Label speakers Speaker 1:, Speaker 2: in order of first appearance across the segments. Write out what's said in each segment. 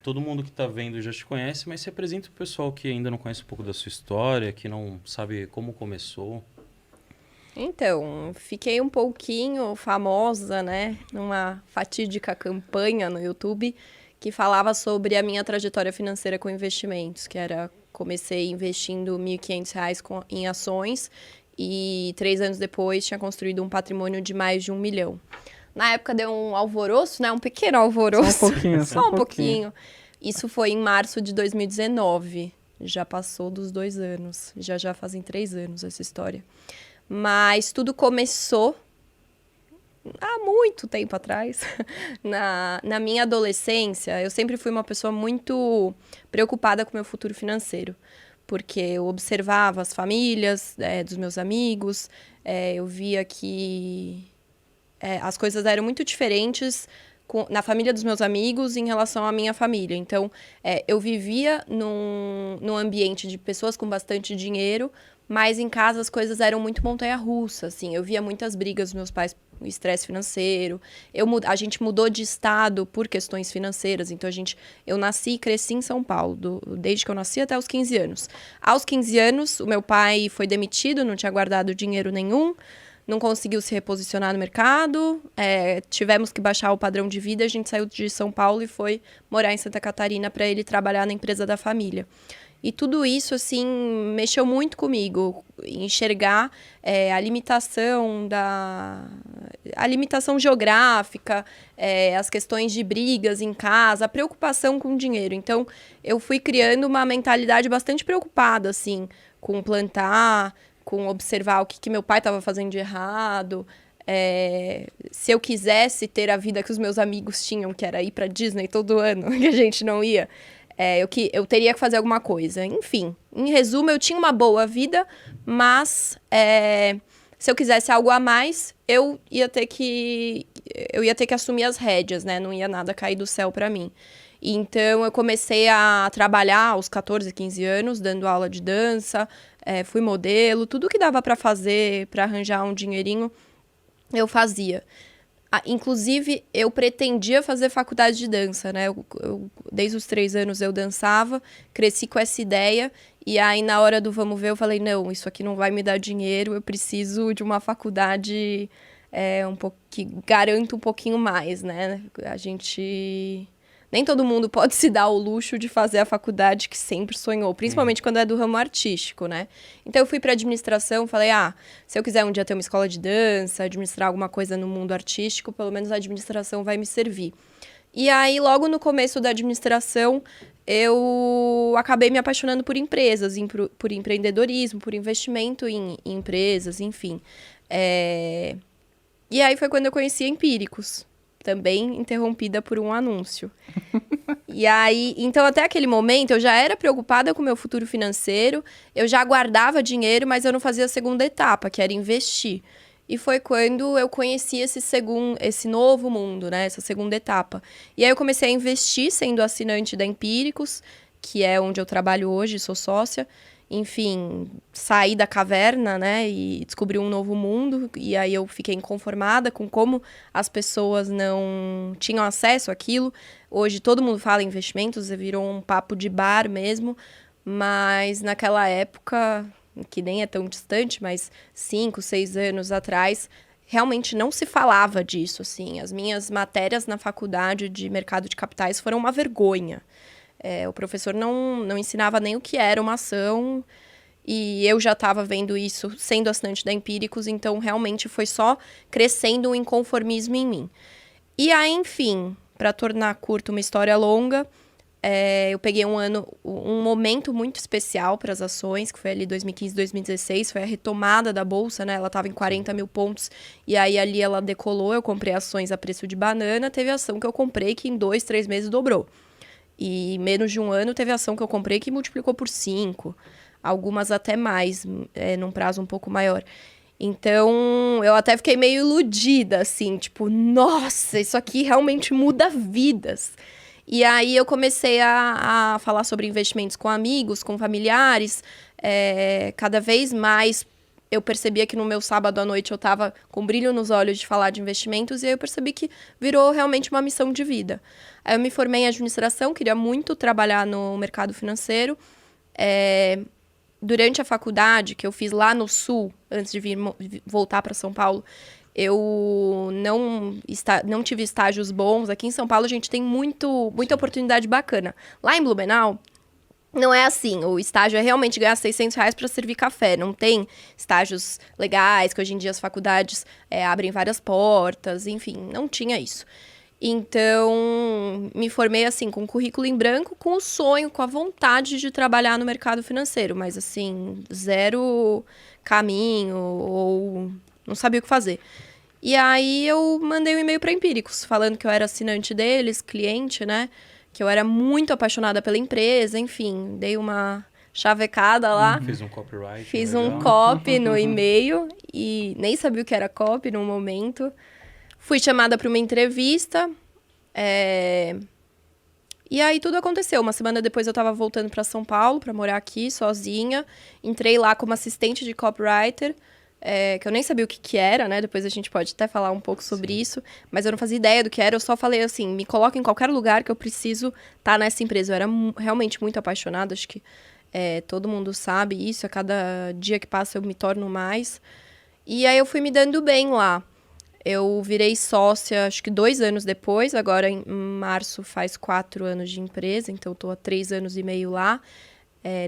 Speaker 1: todo mundo que está vendo já te conhece, mas se apresenta para o pessoal que ainda não conhece um pouco da sua história, que não sabe como começou.
Speaker 2: Então, fiquei um pouquinho famosa, né, numa fatídica campanha no YouTube que falava sobre a minha trajetória financeira com investimentos, que era, comecei investindo R$ 1.500 em ações e 3 anos depois tinha construído um patrimônio de mais de 1 milhão. Na época deu um alvoroço, né, um pequeno
Speaker 3: Só um
Speaker 2: alvoroço,
Speaker 3: pouquinho,
Speaker 2: só um pouquinho. Isso foi em março de 2019, já passou dos 2 anos, já fazem 3 anos essa história. Mas tudo começou há muito tempo atrás. Na minha adolescência, eu sempre fui uma pessoa muito preocupada com o meu futuro financeiro. Porque eu observava as famílias dos meus amigos, eu via que as coisas eram muito diferentes na família dos meus amigos em relação à minha família. Então, eu vivia num ambiente de pessoas com bastante dinheiro, mas em casa as coisas eram muito montanha-russa, assim. Eu via muitas brigas dos meus pais, estresse financeiro. A gente mudou de estado por questões financeiras. Então, eu nasci e cresci em São Paulo, desde que eu nasci até os 15 anos. Aos 15 anos, o meu pai foi demitido, não tinha guardado dinheiro nenhum, não conseguiu se reposicionar no mercado, tivemos que baixar o padrão de vida, a gente saiu de São Paulo e foi morar em Santa Catarina para ele trabalhar na empresa da família. E tudo isso, assim, mexeu muito comigo, enxergar a limitação geográfica, as questões de brigas em casa, a preocupação com o dinheiro. Então, eu fui criando uma mentalidade bastante preocupada, assim, com plantar, com observar o que meu pai estava fazendo de errado. Se eu quisesse ter a vida que os meus amigos tinham, que era ir para Disney todo ano, que a gente não ia, eu teria que fazer alguma coisa. Enfim, em resumo, eu tinha uma boa vida, mas se eu quisesse algo a mais, eu ia ter que assumir as rédeas, né? Não ia nada cair do céu para mim. Então, eu comecei a trabalhar aos 14, 15 anos, dando aula de dança, fui modelo, tudo que dava para fazer, para arranjar um dinheirinho, eu fazia. Inclusive, eu pretendia fazer faculdade de dança, né? Desde os 3 anos eu dançava, cresci com essa ideia. E aí, na hora do vamos ver, eu falei, não, isso aqui não vai me dar dinheiro, eu preciso de uma faculdade que garanta um pouquinho mais, né? Nem todo mundo pode se dar o luxo de fazer a faculdade que sempre sonhou, principalmente quando é do ramo artístico, né? Então, eu fui para administração, falei, se eu quiser um dia ter uma escola de dança, administrar alguma coisa no mundo artístico, pelo menos a administração vai me servir. E aí, logo no começo da administração, eu acabei me apaixonando por empresas, por empreendedorismo, por investimento em empresas, enfim. E aí foi quando eu conheci a Empíricos, também interrompida por um anúncio. E aí, então até aquele momento eu já era preocupada com o meu futuro financeiro, eu já guardava dinheiro, mas eu não fazia a segunda etapa, que era investir. E foi quando eu conheci esse novo mundo, né? Essa segunda etapa. E aí eu comecei a investir sendo assinante da Empíricos, que é onde eu trabalho hoje, sou sócia. Enfim, saí da caverna, né, e descobri um novo mundo. E aí eu fiquei inconformada com como as pessoas não tinham acesso àquilo. Hoje todo mundo fala em investimentos, virou um papo de bar mesmo. Mas naquela época, que nem é tão distante, mas 5, 6 anos atrás, realmente não se falava disso, assim. As minhas matérias na faculdade de mercado de capitais foram uma vergonha. O professor não ensinava nem o que era uma ação, e eu já estava vendo isso sendo assinante da Empíricos, então realmente foi só crescendo um inconformismo em mim. E aí, enfim, para tornar curta uma história longa, eu peguei um momento muito especial para as ações, que foi ali 2015, 2016, foi a retomada da Bolsa, né? Ela estava em 40 mil pontos, e aí ali ela decolou, eu comprei ações a preço de banana, teve ação que eu comprei que em 2, 3 meses dobrou. E em menos de um ano teve ação que eu comprei que multiplicou por 5, algumas até mais, num prazo um pouco maior. Então, eu até fiquei meio iludida, assim, tipo, nossa, isso aqui realmente muda vidas. E aí eu comecei a falar sobre investimentos com amigos, com familiares, cada vez mais eu percebia que no meu sábado à noite eu tava com brilho nos olhos de falar de investimentos, e aí eu percebi que virou realmente uma missão de vida. Aí eu me formei em administração, queria muito trabalhar no mercado financeiro. Durante a faculdade, que eu fiz lá no Sul, antes de voltar para São Paulo, eu não tive estágios bons. Aqui em São Paulo a gente tem muita oportunidade bacana. Lá em Blumenau, não é assim. O estágio é realmente ganhar R$600 para servir café. Não tem estágios legais, que hoje em dia as faculdades abrem várias portas. Enfim, não tinha isso. Então, me formei assim, com um currículo em branco, com o sonho, com a vontade de trabalhar no mercado financeiro. Mas assim, zero caminho ou não sabia o que fazer. E aí eu mandei um e-mail para Empíricos, falando que eu era assinante deles, cliente, né? Que eu era muito apaixonada pela empresa, enfim, dei uma chavecada lá.
Speaker 1: Fiz um copyright.
Speaker 2: Fiz
Speaker 1: legal.
Speaker 2: um copy no e-mail e nem sabia o que era copy no momento. Fui chamada para uma entrevista. E aí tudo aconteceu. Uma semana depois eu estava voltando para São Paulo para morar aqui sozinha. Entrei lá como assistente de copywriter. Que eu nem sabia o que era, né? Depois a gente pode até falar um pouco sobre isso. Mas eu não fazia ideia do que era. Eu só falei assim, me coloca em qualquer lugar que eu preciso estar nessa empresa. Eu era realmente muito apaixonada. Acho que todo mundo sabe isso. A cada dia que passa eu me torno mais. E aí eu fui me dando bem lá. Eu virei sócia, acho que 2 anos depois. Agora, em março, faz 4 anos de empresa. Então, eu estou há 3 anos e meio lá.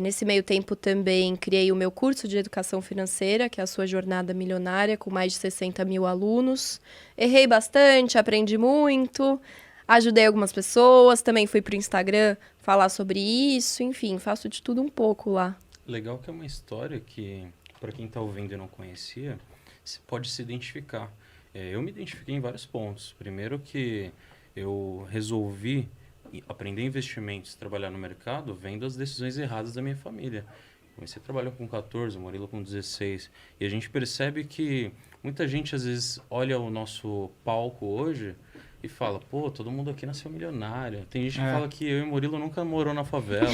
Speaker 2: Nesse meio tempo também criei o meu curso de educação financeira, que é a sua jornada milionária, com mais de 60 mil alunos. Errei bastante, aprendi muito, ajudei algumas pessoas, também fui para o Instagram falar sobre isso, enfim, faço de tudo um pouco lá.
Speaker 1: Legal que é uma história que, para quem está ouvindo e não conhecia, pode se identificar. Eu me identifiquei em vários pontos. Primeiro que eu resolvi aprender investimentos, trabalhar no mercado, vendo as decisões erradas da minha família. Comecei a trabalhar com 14, o Murilo com 16. E a gente percebe que muita gente, às vezes, olha o nosso palco hoje e fala, pô, todo mundo aqui nasceu milionário. Tem gente que fala que eu e o Murilo nunca morou na favela.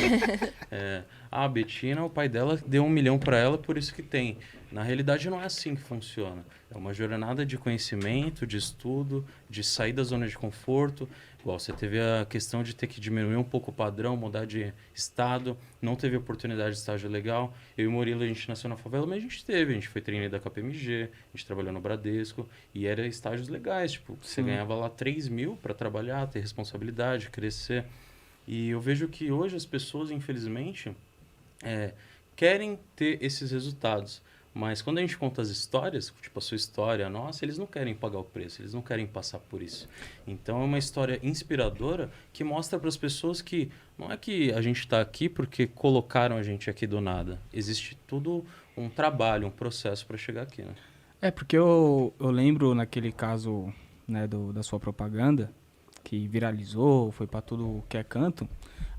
Speaker 1: A Betina, o pai dela deu 1 milhão para ela, por isso que tem. Na realidade, não é assim que funciona. É uma jornada de conhecimento, de estudo, de sair da zona de conforto. Igual, você teve a questão de ter que diminuir um pouco o padrão, mudar de estado, não teve oportunidade de estágio legal. Eu e o Murilo, a gente nasceu na favela, mas a gente foi trainee da KPMG, a gente trabalhou no Bradesco, e era estágios legais, tipo, você ganhava lá 3 mil para trabalhar, ter responsabilidade, crescer. E eu vejo que hoje as pessoas, infelizmente, querem ter esses resultados. Mas quando a gente conta as histórias, tipo a sua história, a nossa, eles não querem pagar o preço, eles não querem passar por isso. Então é uma história inspiradora que mostra para as pessoas que não é que a gente está aqui porque colocaram a gente aqui do nada. Existe tudo um trabalho, um processo para chegar aqui, né?
Speaker 3: Porque eu lembro naquele caso, né, da sua propaganda, que viralizou, foi para tudo que é canto.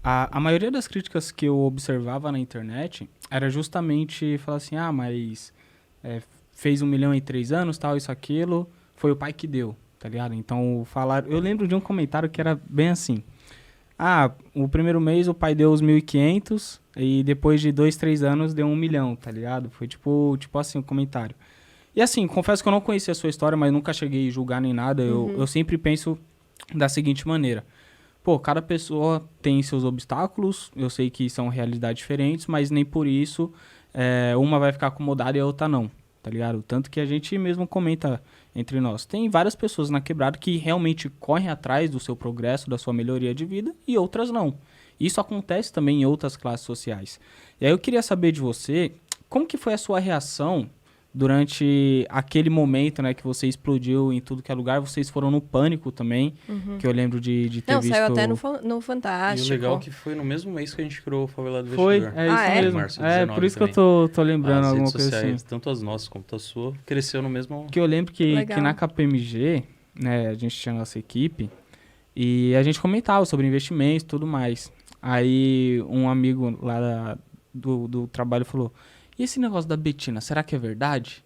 Speaker 3: A maioria das críticas que eu observava na internet era justamente falar assim, mas fez 1 milhão em 3 anos, tal, isso, aquilo, foi o pai que deu, tá ligado? Então, eu lembro de um comentário que era bem assim, o primeiro mês o pai deu os 1.500 e depois de 2, 3 anos deu 1 milhão, tá ligado? Foi tipo assim o comentário. E assim, confesso que eu não conhecia a sua história, mas nunca cheguei a julgar nem nada, eu sempre penso da seguinte maneira. Pô, cada pessoa tem seus obstáculos, eu sei que são realidades diferentes, mas nem por isso uma vai ficar acomodada e a outra não, tá ligado? Tanto que a gente mesmo comenta entre nós. Tem várias pessoas na quebrada que realmente correm atrás do seu progresso, da sua melhoria de vida, e outras não. Isso acontece também em outras classes sociais. E aí eu queria saber de você, como que foi a sua reação durante aquele momento, né, que você explodiu em tudo que é lugar? Vocês foram no Pânico também, que eu lembro de ter visto...
Speaker 2: Não, saiu até no Fantástico.
Speaker 1: E o legal é que foi no mesmo mês que a gente criou o Favelado
Speaker 3: Foi,
Speaker 1: Investidor.
Speaker 3: isso mesmo.
Speaker 1: Março, 19
Speaker 3: por isso
Speaker 1: também.
Speaker 3: que eu tô lembrando
Speaker 1: As
Speaker 3: alguma
Speaker 1: redes
Speaker 3: coisa
Speaker 1: sociais,
Speaker 3: assim.
Speaker 1: tanto as nossas como a sua, cresceu no mesmo...
Speaker 3: Que eu lembro que
Speaker 2: Legal.
Speaker 3: na KPMG, né, a gente tinha a nossa equipe e a gente comentava sobre investimentos e tudo mais. Aí um amigo lá do trabalho falou, e esse negócio da Betina, será que é verdade?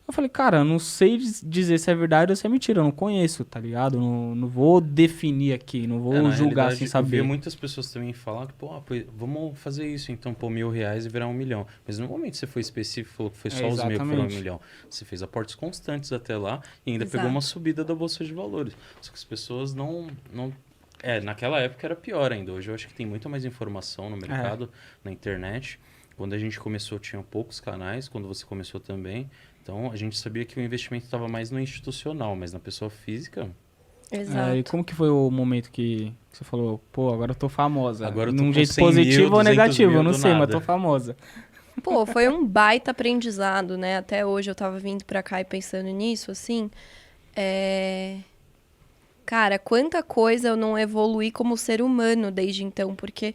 Speaker 3: Eu falei, cara, eu não sei dizer se é verdade ou se é mentira, eu não conheço, tá ligado? Não vou definir aqui, não vou
Speaker 1: Na
Speaker 3: julgar
Speaker 1: realidade,
Speaker 3: sem
Speaker 1: eu
Speaker 3: saber.
Speaker 1: vi muitas pessoas também falar que, pô, vamos fazer isso, então, pô, R$ 1.000 e virar 1 milhão. Mas no momento que você foi específico, falou que foi só os 1.000 que foram 1
Speaker 3: exatamente.
Speaker 1: milhão. Você fez aportes constantes até lá e ainda pegou
Speaker 2: Exato.
Speaker 1: uma subida da Bolsa de Valores. Só que as pessoas naquela época era pior ainda. Hoje eu acho que tem muito mais informação no mercado, na internet. Quando a gente começou, tinha poucos canais. Quando você começou também. Então, a gente sabia que o investimento estava mais no institucional, mas na pessoa física...
Speaker 2: Exato.
Speaker 3: E como que foi o momento que você falou, pô, agora eu tô famosa?
Speaker 1: Agora eu tô
Speaker 3: Num
Speaker 1: com
Speaker 3: jeito
Speaker 1: 100 mil,
Speaker 3: positivo ou
Speaker 1: 200
Speaker 3: negativo,
Speaker 1: mil
Speaker 3: eu não
Speaker 1: do
Speaker 3: sei, mas
Speaker 1: nada.
Speaker 3: tô famosa.
Speaker 2: Pô, foi um baita aprendizado, né? Até hoje eu tava vindo pra cá e pensando nisso, assim. Cara, quanta coisa eu não evoluí como ser humano desde então. Porque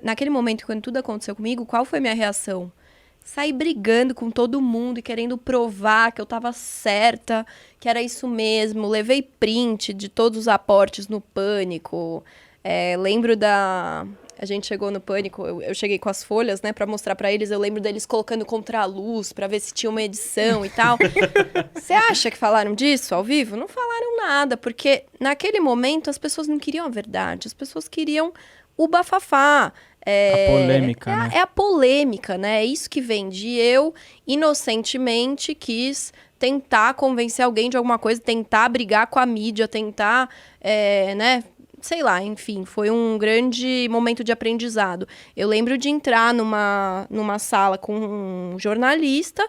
Speaker 2: naquele momento, quando tudo aconteceu comigo, qual foi a minha reação? Saí brigando com todo mundo e querendo provar que eu tava certa, que era isso mesmo. Levei print de todos os aportes no Pânico. Lembro da... A gente chegou no Pânico, eu cheguei com as folhas, né, pra mostrar pra eles. Eu lembro deles colocando contra a luz pra ver se tinha uma edição e tal. Você acha que falaram disso ao vivo? Não falaram nada, porque naquele momento as pessoas não queriam a verdade. As pessoas queriam o bafafá.
Speaker 3: A polêmica, né?
Speaker 2: É a polêmica, né? É isso que vende. E eu, inocentemente, quis tentar convencer alguém de alguma coisa, tentar brigar com a mídia, tentar, né? Sei lá, enfim, foi um grande momento de aprendizado. Eu lembro de entrar numa sala com um jornalista,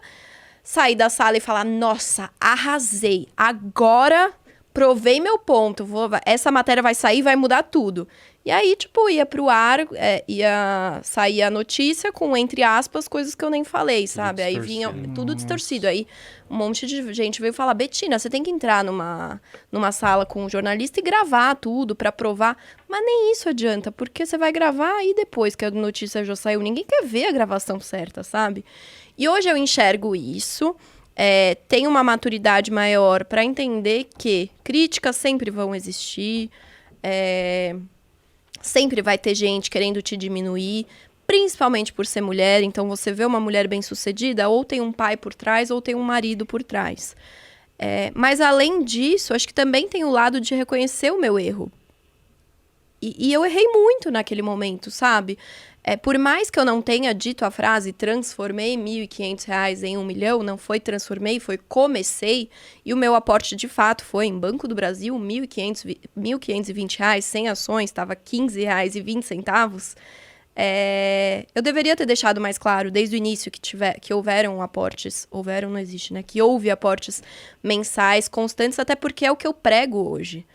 Speaker 2: sair da sala e falar, nossa, arrasei, agora provei meu ponto, essa matéria vai sair, vai mudar tudo. E aí, tipo, ia pro ar, ia sair a notícia com, entre aspas, coisas que eu nem falei, sabe? Aí vinha tudo distorcido. Aí um monte de gente veio falar, Betina, você tem que entrar numa sala com um jornalista e gravar tudo pra provar. Mas nem isso adianta, porque você vai gravar e depois que a notícia já saiu, ninguém quer ver a gravação certa, sabe? E hoje eu enxergo isso, tenho uma maturidade maior pra entender que críticas sempre vão existir, sempre vai ter gente querendo te diminuir, principalmente por ser mulher. Então, você vê uma mulher bem-sucedida, ou tem um pai por trás, ou tem um marido por trás. Mas, além disso, acho que também tem o lado de reconhecer o meu erro. E eu errei muito naquele momento, sabe? Por mais que eu não tenha dito a frase transformei R$ 1.500 em 1 milhão, não foi transformei, foi comecei. E o meu aporte, de fato, foi em Banco do Brasil, R$ 1.520, sem ações, estava R$ 15,20. Eu deveria ter deixado mais claro desde o início que houveram aportes. Houveram, não existe, né? Que houve aportes mensais, constantes, até porque é o que eu prego hoje.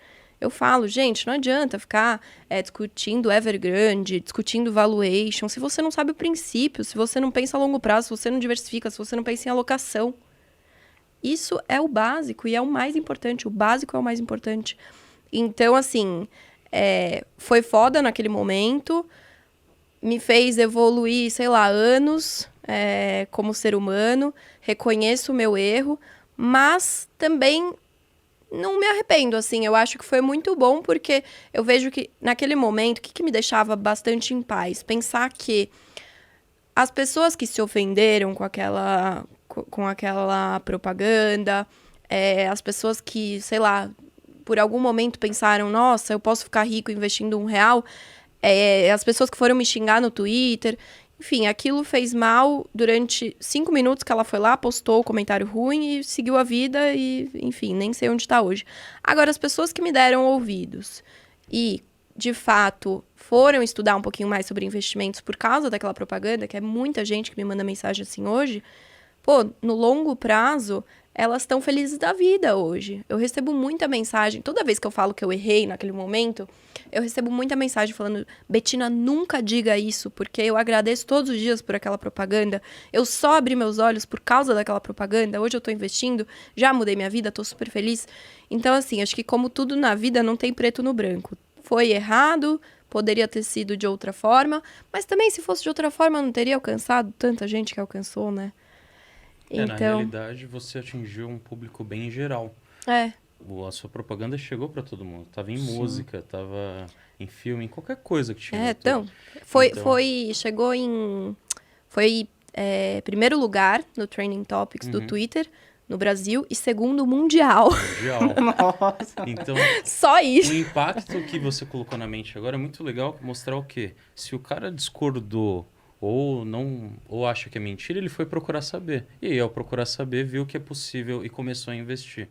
Speaker 2: Eu falo, gente, não adianta ficar discutindo Evergrande, discutindo valuation, se você não sabe o princípio, se você não pensa a longo prazo, se você não diversifica, se você não pensa em alocação. Isso é o básico e é o mais importante. O básico é o mais importante. Então, assim, foi foda naquele momento, me fez evoluir, sei lá, anos como ser humano, reconheço o meu erro, mas também não me arrependo, assim. Eu acho que foi muito bom, porque eu vejo que, naquele momento, o que me deixava bastante em paz? Pensar que as pessoas que se ofenderam com aquela propaganda, as pessoas que, sei lá, por algum momento pensaram, nossa, eu posso ficar rico investindo R$ 1, as pessoas que foram me xingar no Twitter... Enfim, aquilo fez mal durante 5 minutos que ela foi lá, postou o comentário ruim e seguiu a vida e, enfim, nem sei onde está hoje. Agora, as pessoas que me deram ouvidos e, de fato, foram estudar um pouquinho mais sobre investimentos por causa daquela propaganda, que é muita gente que me manda mensagem assim hoje, pô, no longo prazo, elas estão felizes da vida hoje. Eu recebo muita mensagem, toda vez que eu falo que eu errei naquele momento, eu recebo muita mensagem falando, Betina, nunca diga isso, porque eu agradeço todos os dias por aquela propaganda, eu só abri meus olhos por causa daquela propaganda, hoje eu tô investindo, já mudei minha vida, tô super feliz. Então, assim, acho que como tudo na vida, não tem preto no branco. Foi errado, poderia ter sido de outra forma, mas também, se fosse de outra forma, não teria alcançado tanta gente que alcançou, né?
Speaker 1: Na realidade, você atingiu um público bem geral. A sua propaganda chegou para todo mundo. Tava em música, tava em filme, em qualquer coisa que tinha.
Speaker 2: Chegou em... Foi primeiro lugar no Trending Topics do Twitter, no Brasil e segundo mundial.
Speaker 1: Mundial.
Speaker 3: Nossa.
Speaker 1: Então,
Speaker 2: Só isso.
Speaker 1: o impacto que você colocou na mente agora é muito legal mostrar o quê? Se o cara discordou ou não, ou acha que é mentira, ele foi procurar saber. E aí, ao procurar saber, viu que é possível e começou a investir.